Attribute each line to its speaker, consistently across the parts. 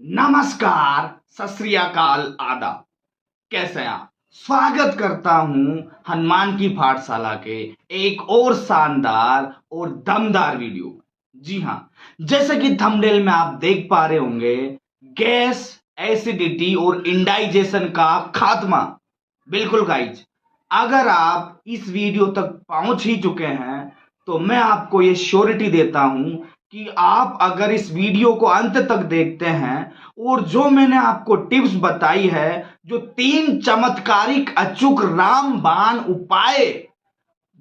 Speaker 1: नमस्कार, सत श्री अकाल, आदाब। कैसे हैं आप? स्वागत करता हूं हनुमान की पाठशाला के एक और शानदार और दमदार वीडियो में। जी हां, जैसे कि थंबनेल में आप देख पा रहे होंगे, गैस, एसिडिटी और इंडाइजेशन का खात्मा। बिल्कुल गाइज, अगर आप इस वीडियो तक पहुंच ही चुके हैं तो मैं आपको ये श्योरिटी देता हूं कि आप अगर इस वीडियो को अंत तक देखते हैं और जो मैंने आपको टिप्स बताई है, जो 3 चमत्कारिक अचूक रामबाण उपाय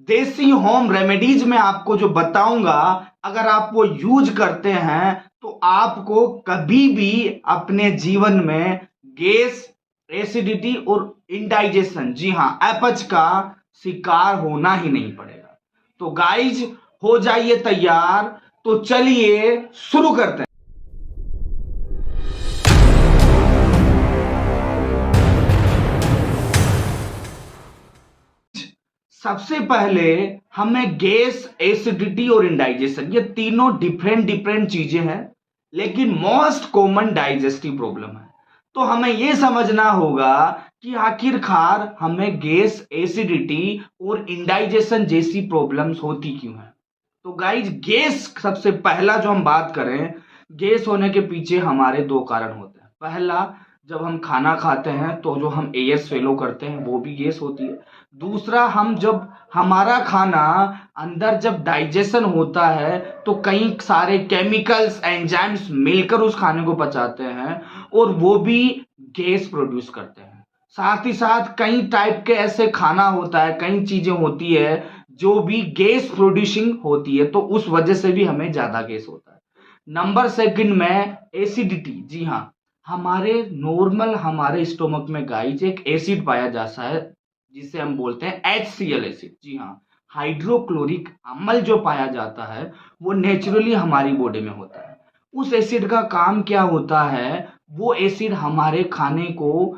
Speaker 1: देसी होम रेमेडीज में आपको जो बताऊंगा, अगर आप वो यूज करते हैं तो आपको कभी भी अपने जीवन में गैस, एसिडिटी और इंडाइजेशन, जी हाँ, अपच का शिकार होना ही नहीं पड़ेगा। तो गाइज, हो जाइए तैयार। तो चलिए शुरू करते हैं। सबसे पहले हमें गैस, एसिडिटी और इंडाइजेशन, ये तीनों डिफरेंट डिफरेंट चीजें हैं, लेकिन मोस्ट कॉमन डाइजेस्टिव प्रॉब्लम है। तो हमें यह समझना होगा कि आखिरकार हमें गैस, एसिडिटी और इंडाइजेशन जैसी प्रॉब्लम्स होती क्यों हैं। तो गाइज, गैस सबसे पहला जो हम बात करें, गैस होने के पीछे हमारे 2 कारण होते हैं। पहला, जब हम खाना खाते हैं तो जो हम एयर स्वेलो करते हैं वो भी गैस होती है। दूसरा, हम जब हमारा खाना अंदर जब डाइजेशन होता है तो कई सारे केमिकल्स, एंजाइम्स मिलकर उस खाने को पचाते हैं और वो भी गैस प्रोड्यूस करते हैं। साथ ही साथ कई टाइप के ऐसे खाना होता है, कई चीजें होती है जो भी गैस प्रोड्यूसिंग होती है, तो उस वजह से भी हमें ज्यादा गैस होता है। नंबर सेकंड में एसिडिटी। जी हाँ, हमारे स्टोमक में गाइस एक एसिड पाया जाता है जिसे हम बोलते हैं HCl एसिड। जी हाँ, हाइड्रोक्लोरिक अम्ल जो पाया जाता है वो नेचुरली हमारी बॉडी में होता है। उस एसिड का काम क्या होता है, वो एसिड हमारे खाने को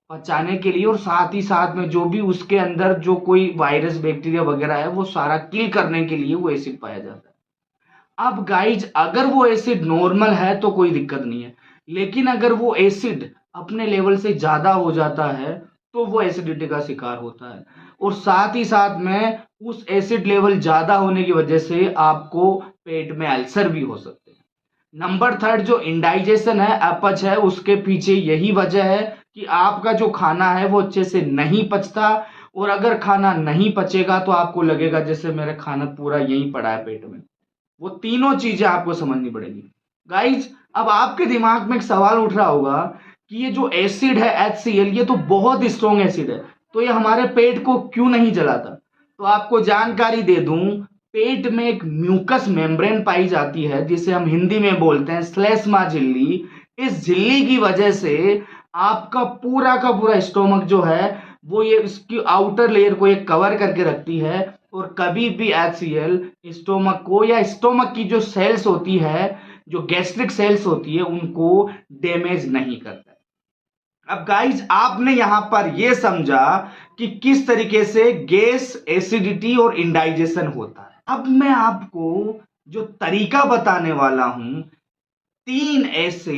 Speaker 1: पचाने के लिए और साथ ही साथ में जो भी उसके अंदर जो कोई वायरस, बैक्टीरिया वगैरह है वो सारा किल करने के लिए वो एसिड पाया जाता है। अब गाइज, अगर वो एसिड नॉर्मल है तो कोई दिक्कत नहीं है, लेकिन अगर वो एसिड अपने लेवल से ज्यादा हो जाता है तो वो एसिडिटी का शिकार होता है और साथ ही साथ में उस एसिड लेवल ज्यादा होने की वजह से आपको पेट में अल्सर भी हो सकते हैं। नंबर थर्ड, जो इंडाइजेशन है, अपच है, उसके पीछे यही वजह है कि आपका जो खाना है वो अच्छे से नहीं पचता और अगर खाना नहीं पचेगा तो आपको लगेगा जैसे मेरा खाना पूरा यहीं पड़ा है पेट में। वो तीनों चीजें आपको समझनी पड़ेगी। गाइज, अब आपके दिमाग में एक सवाल उठ रहा होगा कि ये जो एसिड है HCl, ये तो बहुत स्ट्रॉन्ग एसिड है, तो ये हमारे पेट को क्यों नहीं जलाता। तो आपको जानकारी दे दूं, पेट में एक म्यूकस मेम्ब्रेन पाई जाती है जिसे हम हिंदी में बोलते हैं श्लेष्मा झिल्ली। इस झिल्ली की वजह से आपका पूरा का पूरा स्टोमक जो है वो ये इसकी आउटर लेयर को ये कवर करके रखती है और कभी भी HCl स्टोमक को या स्टोमक की जो सेल्स होती है, जो गैस्ट्रिक सेल्स होती है, उनको डैमेज नहीं करता। अब गाइज, आपने यहां पर यह समझा कि किस तरीके से गैस, एसिडिटी और इंडाइजेशन होता है। अब मैं आपको जो तरीका बताने वाला हूं, 3 ऐसे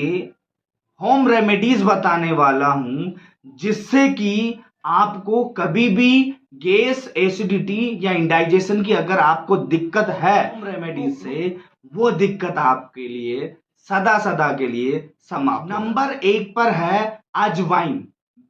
Speaker 1: होम रेमेडीज बताने वाला हूं जिससे कि आपको कभी भी गैस, एसिडिटी या इंडाइजेशन की अगर आपको दिक्कत है, होम रेमेडीज से वो दिक्कत आपके लिए सदा सदा के लिए समाप्त। नंबर 1 पर है अजवाइन।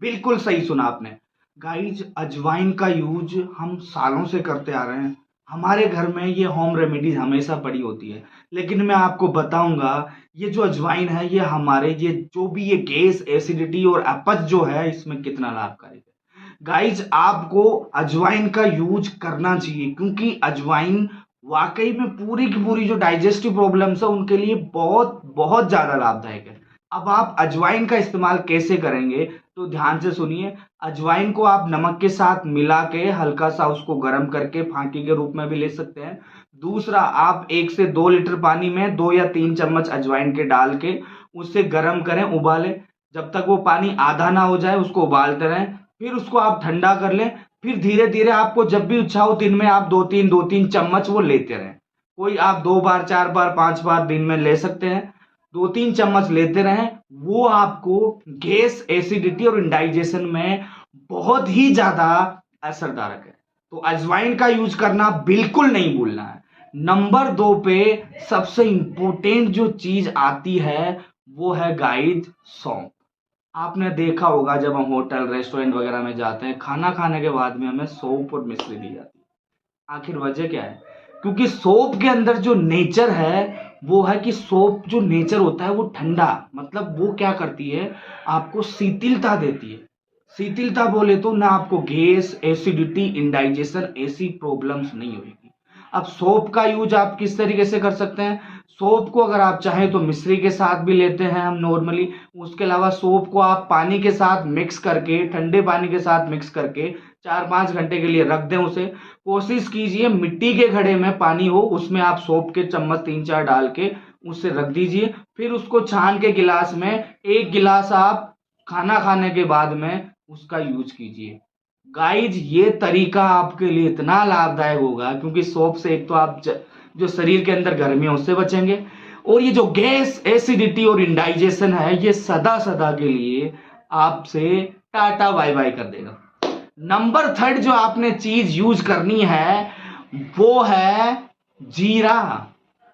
Speaker 1: बिल्कुल सही सुना आपने गाइज, अजवाइन का यूज हम सालों से करते आ रहे हैं। हमारे घर में ये होम रेमेडीज हमेशा पड़ी होती है, लेकिन मैं आपको बताऊंगा ये जो अजवाइन है ये हमारे ये जो भी ये गैस, एसिडिटी और अपच जो है इसमें कितना लाभकारी है। गाइज, आपको अजवाइन का यूज करना चाहिए क्योंकि अजवाइन वाकई में पूरी की पूरी जो डाइजेस्टिव प्रॉब्लम्स है उनके लिए बहुत बहुत ज्यादा लाभदायक है। अब आप अजवाइन का इस्तेमाल कैसे करेंगे तो ध्यान से सुनिए। अजवाइन को आप नमक के साथ मिला के हल्का सा उसको गर्म करके फांकी के रूप में भी ले सकते हैं। दूसरा, आप 1 से 2 लीटर पानी में 2 या 3 चम्मच अजवाइन के डाल के उसे गर्म करें, उबालें। जब तक वो पानी आधा ना हो जाए उसको उबालते रहें, फिर उसको आप ठंडा कर लें। फिर धीरे धीरे आपको जब भी इच्छा हो दिन में आप 2-3 चम्मच वो लेते रहें। कोई आप 2 बार, 4 बार, 5 बार दिन में ले सकते हैं। 2-3 चम्मच लेते रहें, वो आपको गैस, एसिडिटी और इंडाइजेशन में बहुत ही ज्यादा असरदारक है। तो अजवाइन का यूज करना बिल्कुल नहीं भूलना है। नंबर 2 पे सबसे इंपॉर्टेंट जो चीज आती है वो है गाइस सौंफ। आपने देखा होगा जब हम होटल रेस्टोरेंट वगैरह में जाते हैं, खाना खाने के बाद में हमें सौंफ और मिश्री दी जाती है। आखिर वजह क्या है? क्योंकि सौंफ के अंदर जो नेचर है वो है कि सौंफ जो नेचर होता है वो ठंडा, मतलब वो क्या करती है, आपको शीतलता देती है। शीतलता बोले तो ना आपको गैस, एसिडिटी, इंडाइजेशन ऐसी प्रॉब्लम्स नहीं होगी। अब सौंफ का यूज आप किस तरीके से कर सकते हैं? सौंफ को अगर आप चाहें तो मिश्री के साथ भी लेते हैं हम नॉर्मली। उसके अलावा सौंफ को आप पानी के साथ मिक्स करके, ठंडे पानी के साथ मिक्स करके 4-5 घंटे के लिए रख दें उसे। कोशिश कीजिए मिट्टी के घड़े में पानी हो, उसमें आप सौंफ के चम्मच 3-4 डाल के उसे रख दीजिए। फिर उसको छान के गिलास में 1 गिलास आप खाना खाने के बाद में उसका यूज कीजिए। गाइज ये तरीका आपके लिए इतना लाभदायक होगा क्योंकि सौंफ से एक तो आप जो शरीर के अंदर गर्मी है उससे बचेंगे, और ये जो गैस, एसिडिटी और इंडाइजेशन है ये सदा सदा के लिए आपसे टाटा बाय बाय कर देगा। नंबर 3 जो आपने चीज यूज करनी है वो है जीरा।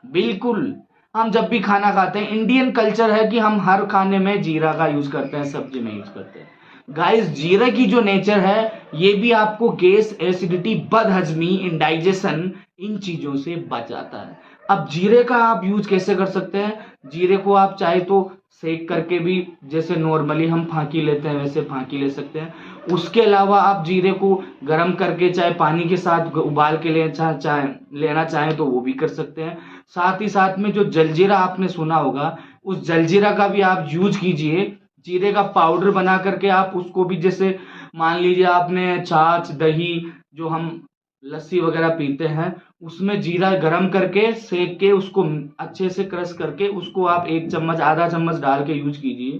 Speaker 1: बिल्कुल, हम जब भी खाना खाते हैं, इंडियन कल्चर है कि हम हर खाने में जीरा का यूज करते हैं, सब्जी में यूज करते हैं। गाइस जीरा की जो नेचर है ये भी आपको गैस, एसिडिटी, बदहजमी, इंडाइजेशन इन चीजों से बचाता है। अब जीरे का आप यूज कैसे कर सकते हैं? जीरे को आप चाहे तो सेक करके भी, जैसे नॉर्मली हम फांकी लेते हैं वैसे फांकी ले सकते हैं। उसके अलावा आप जीरे को गर्म करके चाहे पानी के साथ उबाल के लेना चाहें तो वो भी कर सकते हैं। साथ ही साथ में जो जलजीरा आपने सुना होगा, उस जलजीरा का भी आप यूज कीजिए। जीरे का पाउडर बना करके आप उसको भी, जैसे मान लीजिए आपने छाछ, दही, जो हम लस्सी वगैरह पीते हैं, उसमें जीरा गरम करके सेक के उसको अच्छे से क्रश करके उसको आप 1 चम्मच, आधा चम्मच डाल के यूज कीजिए।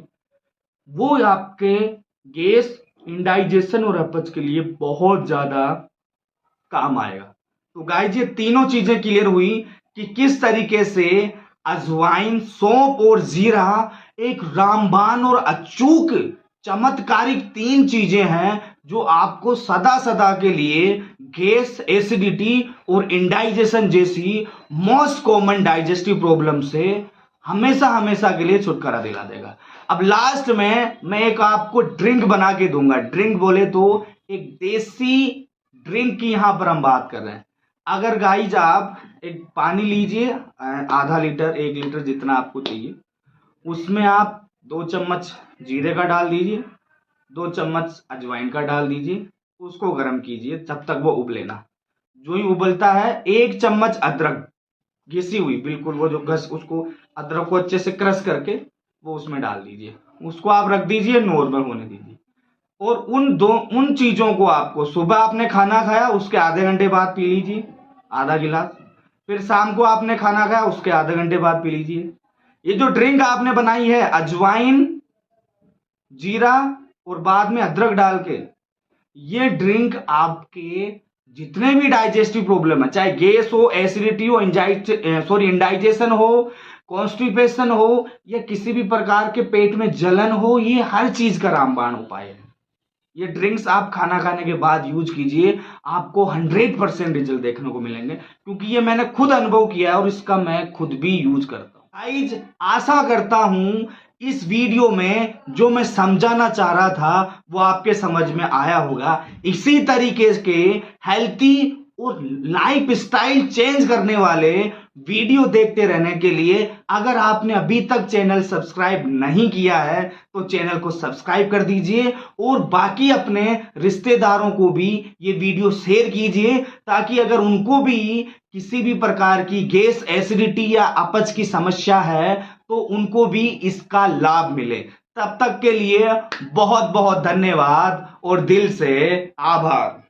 Speaker 1: वो आपके गैस, इंडाइजेशन और अपच के लिए बहुत ज्यादा काम आएगा। तो गाइस ये तीनों चीजें क्लियर हुई कि किस तरीके से अजवाइन, सौंफ और जीरा एक रामबाण और अचूक चमत्कारिक 3 चीजें हैं जो आपको सदा सदा के लिए गैस, एसिडिटी और इंडाइजेशन जैसी मोस्ट कॉमन डाइजेस्टिव प्रॉब्लम से हमेशा हमेशा के लिए छुटकारा दिला देगा। अब लास्ट में मैं एक आपको ड्रिंक बना के दूंगा। ड्रिंक बोले तो एक देसी ड्रिंक की यहां पर हम बात कर रहे हैं। अगर गाइज आप एक पानी लीजिए, आधा लीटर, 1 लीटर जितना आपको चाहिए, उसमें आप 2 चम्मच जीरे का डाल दीजिए, 2 चम्मच अजवाइन का डाल दीजिए, उसको गर्म कीजिए जब तक वो उबले ना। जो ही उबलता है 1 चम्मच अदरक घिसी हुई, बिल्कुल वो जो उसको अदरक को अच्छे से क्रश करके वो उसमें डाल दीजिए। उसको आप रख दीजिए, नॉर्मल होने दीजिए। और उन चीजों को आपको सुबह आपने खाना खाया उसके आधे घंटे बाद पी लीजिए आधा गिलास, फिर शाम को आपने खाना खाया उसके आधे घंटे बाद पी लीजिए। ये जो ड्रिंक आपने बनाई है अजवाइन, जीरा और बाद में अदरक डाल के, ये ड्रिंक आपके जितने भी डाइजेस्टिव प्रॉब्लम है, चाहे गैस हो, एसिडिटी हो, इंडाइजेशन हो, कॉन्स्टिपेशन हो, या किसी भी प्रकार के पेट में जलन हो, ये हर चीज का रामबाण उपाय है। ये ड्रिंक्स आप खाना खाने के बाद यूज कीजिए, आपको 100% रिजल्ट देखने को मिलेंगे, क्योंकि ये मैंने खुद अनुभव किया है और इसका मैं खुद भी यूज करता हूँ। गाइस आशा करता हूं इस वीडियो में जो मैं समझाना चाह रहा था वो आपके समझ में आया होगा। इसी तरीके के हेल्थी और लाइफ स्टाइल चेंज करने वाले वीडियो देखते रहने के लिए अगर आपने अभी तक चैनल सब्सक्राइब नहीं किया है तो चैनल को सब्सक्राइब कर दीजिए और बाकी अपने रिश्तेदारों को भी ये वीडियो शेयर कीजिए, ताकि अगर उनको भी किसी भी प्रकार की गैस, एसिडिटी या अपच की समस्या है तो उनको भी इसका लाभ मिले। तब तक के लिए बहुत बहुत धन्यवाद और दिल से आभार।